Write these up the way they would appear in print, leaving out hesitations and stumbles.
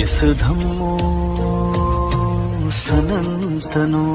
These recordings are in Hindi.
इस धम्मो सनन्तनो।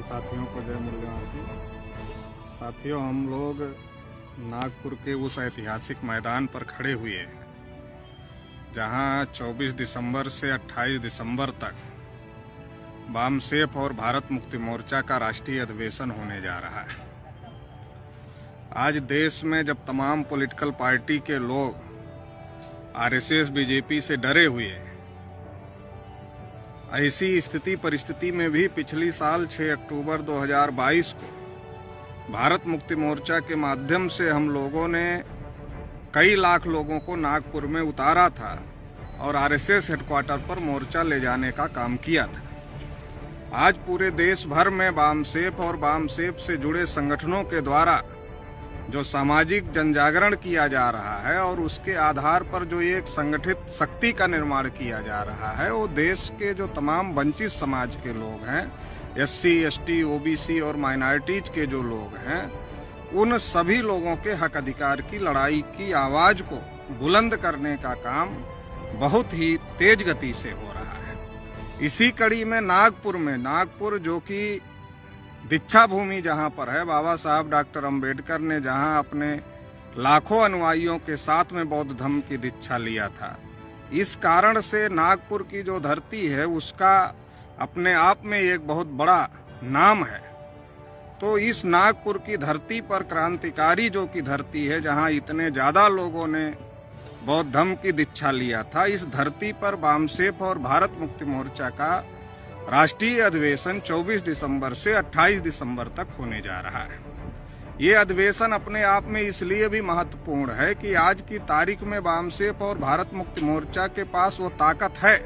साथियों को जय मूल्यवासी। साथियों, हम लोग नागपुर के उस ऐतिहासिक मैदान पर खड़े हुए हैं जहां 24 दिसंबर से 28 दिसंबर तक वामसेफ और भारत मुक्ति मोर्चा का राष्ट्रीय अधिवेशन होने जा रहा है। आज देश में जब तमाम पॉलिटिकल पार्टी के लोग आरएसएस बीजेपी से डरे हुए हैं, ऐसी स्थिति परिस्थिति में भी पिछली साल 6 अक्टूबर 2022 को भारत मुक्ति मोर्चा के माध्यम से हम लोगों ने कई लाख लोगों को नागपुर में उतारा था और आरएसएस हेडक्वार्टर पर मोर्चा ले जाने का काम किया था। आज पूरे देश भर में वामसेफ और वामसेफ से जुड़े संगठनों के द्वारा जो सामाजिक जनजागरण किया जा रहा है और उसके आधार पर जो एक संगठित शक्ति का निर्माण किया जा रहा है, वो देश के जो तमाम वंचित समाज के लोग हैं, एससी, एसटी, ओबीसी और माइनॉरिटीज के जो लोग हैं, उन सभी लोगों के हक अधिकार की लड़ाई की आवाज को बुलंद करने का काम बहुत ही तेज गति से हो रहा है। इसी कड़ी में नागपुर जो कि दीक्षा भूमि जहां पर है, बाबा साहब डॉक्टर अंबेडकर ने जहां अपने लाखों अनुयायियों के साथ में बौद्ध धर्म की दीक्षा लिया था, इस कारण से नागपुर की जो धरती है उसका अपने आप में एक बहुत बड़ा नाम है। तो इस नागपुर की धरती पर क्रांतिकारी जो की धरती है, जहां इतने ज्यादा लोगों ने बौद्ध धर्म की दीक्षा लिया था, इस धरती पर वामसेफ और भारत मुक्ति मोर्चा का राष्ट्रीय अधिवेशन 24 दिसंबर से 28 दिसंबर तक होने जा रहा है। ये अधिवेशन अपने आप में इसलिए भी महत्वपूर्ण है कि आज की तारीख में वामसेफ और भारत मुक्ति मोर्चा के पास वो ताकत है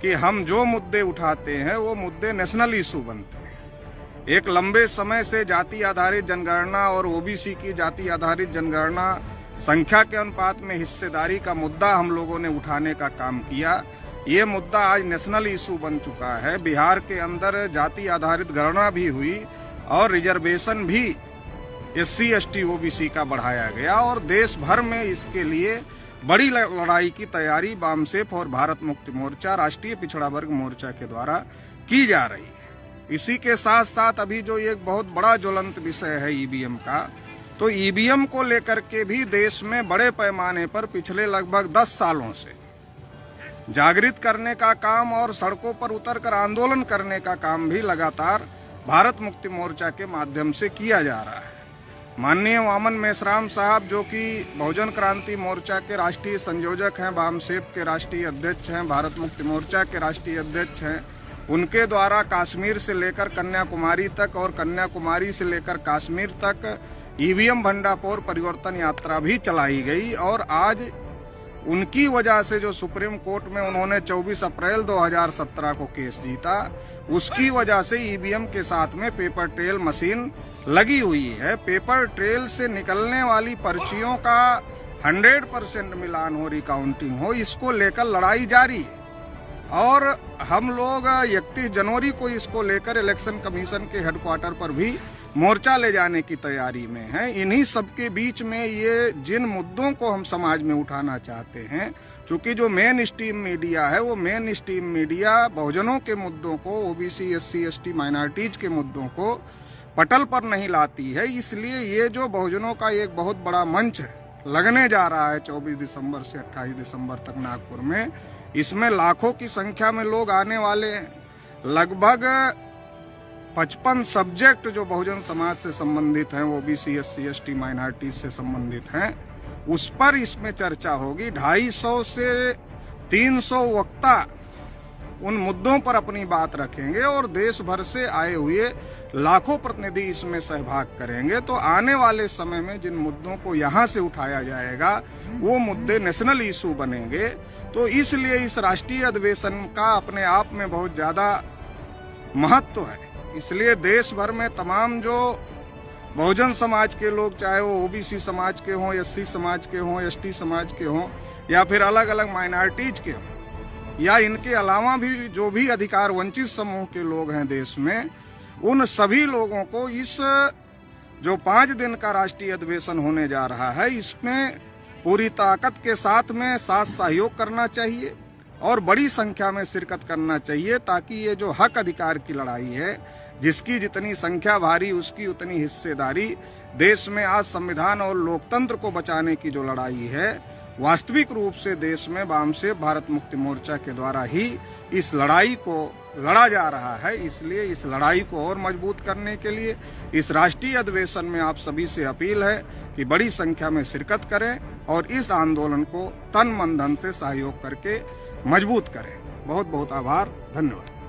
कि हम जो मुद्दे उठाते हैं वो मुद्दे नेशनल इशू बनते हैं। एक लंबे समय से जाति आधारित जनगणना और ओबीसी की जाति आधारित जनगणना संख्या के अनुपात में हिस्सेदारी का मुद्दा हम लोगों ने उठाने का काम किया। ये मुद्दा आज नेशनल इशू बन चुका है। बिहार के अंदर जाति आधारित गणना भी हुई और रिजर्वेशन भी एससी, एसटी, ओबीसी का बढ़ाया गया और देश भर में इसके लिए बड़ी लड़ाई की तैयारी वामसेफ और भारत मुक्ति मोर्चा राष्ट्रीय पिछड़ा वर्ग मोर्चा के द्वारा की जा रही है। इसी के साथ साथ अभी जो एक बहुत बड़ा ज्वलंत विषय है ईवीएम का, तो ईवीएम को लेकर के भी देश में बड़े पैमाने पर पिछले लगभग 10 सालों से जागृत करने का काम और सड़कों पर उतरकर आंदोलन करने का काम भी लगातार भारत मुक्ति मोर्चा के माध्यम से किया जा रहा है। माननीय वामन मेश्राम साहब, जो कि बहुजन क्रांति मोर्चा के राष्ट्रीय संयोजक हैं, वामसेफ के राष्ट्रीय अध्यक्ष हैं, भारत मुक्ति मोर्चा के राष्ट्रीय अध्यक्ष हैं, उनके द्वारा कश्मीर से लेकर कन्याकुमारी तक और कन्याकुमारी से लेकर कश्मीर तक ईवीएम भंडापोर परिवर्तन यात्रा भी चलाई गई और आज उनकी वजह से जो सुप्रीम कोर्ट में उन्होंने 24 अप्रैल 2017 को केस जीता, उसकी वजह से ईवीएम के साथ में पेपर ट्रेल मशीन लगी हुई है। पेपर ट्रेल से निकलने वाली पर्चियों का 100% मिलान हो, रिकाउंटिंग हो, इसको लेकर लड़ाई जारी है और हम लोग 31 जनवरी को इसको लेकर इलेक्शन कमीशन के हेडक्वार्टर पर भी मोर्चा ले जाने की तैयारी में है। इन्हीं सबके बीच में ये जिन मुद्दों को हम समाज में उठाना चाहते हैं, क्योंकि जो मेन स्ट्रीम मीडिया है वो मेन स्ट्रीम मीडिया बहुजनों के मुद्दों को, ओबीसी, एससी, एसटी, माइनॉरिटीज के मुद्दों को पटल पर नहीं लाती है, इसलिए ये जो बहुजनों का एक बहुत बड़ा मंच है लगने जा रहा है 24 दिसंबर से 28 दिसंबर तक नागपुर में, इसमें लाखों की संख्या में लोग आने वाले हैं। लगभग 55 सब्जेक्ट जो बहुजन समाज से संबंधित हैं, ओबीसी, एससी, एसटी, माइनॉरिटीज से संबंधित हैं, उस पर इसमें चर्चा होगी। 250 से 300 वक्ता उन मुद्दों पर अपनी बात रखेंगे और देश भर से आए हुए लाखों प्रतिनिधि इसमें सहभाग करेंगे। तो आने वाले समय में जिन मुद्दों को यहाँ से उठाया जाएगा वो मुद्दे नेशनल इशू बनेंगे। तो इसलिए इस राष्ट्रीय अधिवेशन का अपने आप में बहुत ज्यादा महत्व है। इसलिए देश भर में तमाम जो बहुजन समाज के लोग, चाहे वो ओबीसी समाज के हों, एससी समाज के हों, एसटी समाज के हों, या फिर अलग अलग माइनॉरिटीज के हों, या इनके अलावा भी जो भी अधिकार वंचित समूह के लोग हैं देश में, उन सभी लोगों को इस जो 5 दिन का राष्ट्रीय अधिवेशन होने जा रहा है, इसमें पूरी ताकत के साथ में साथ सहयोग करना चाहिए और बड़ी संख्या में शिरकत करना चाहिए, ताकि ये जो हक अधिकार की लड़ाई है, जिसकी जितनी संख्या भारी उसकी उतनी हिस्सेदारी, देश में आज संविधान और लोकतंत्र को बचाने की जो लड़ाई है, वास्तविक रूप से देश में वामसेव भारत मुक्ति मोर्चा के द्वारा ही इस लड़ाई को लड़ा जा रहा है। इसलिए इस लड़ाई को और मजबूत करने के लिए इस राष्ट्रीय अधिवेशन में आप सभी से अपील है कि बड़ी संख्या में शिरकत करें और इस आंदोलन को तन मन धन से सहयोग करके मजबूत करें। बहुत बहुत आभार, धन्यवाद।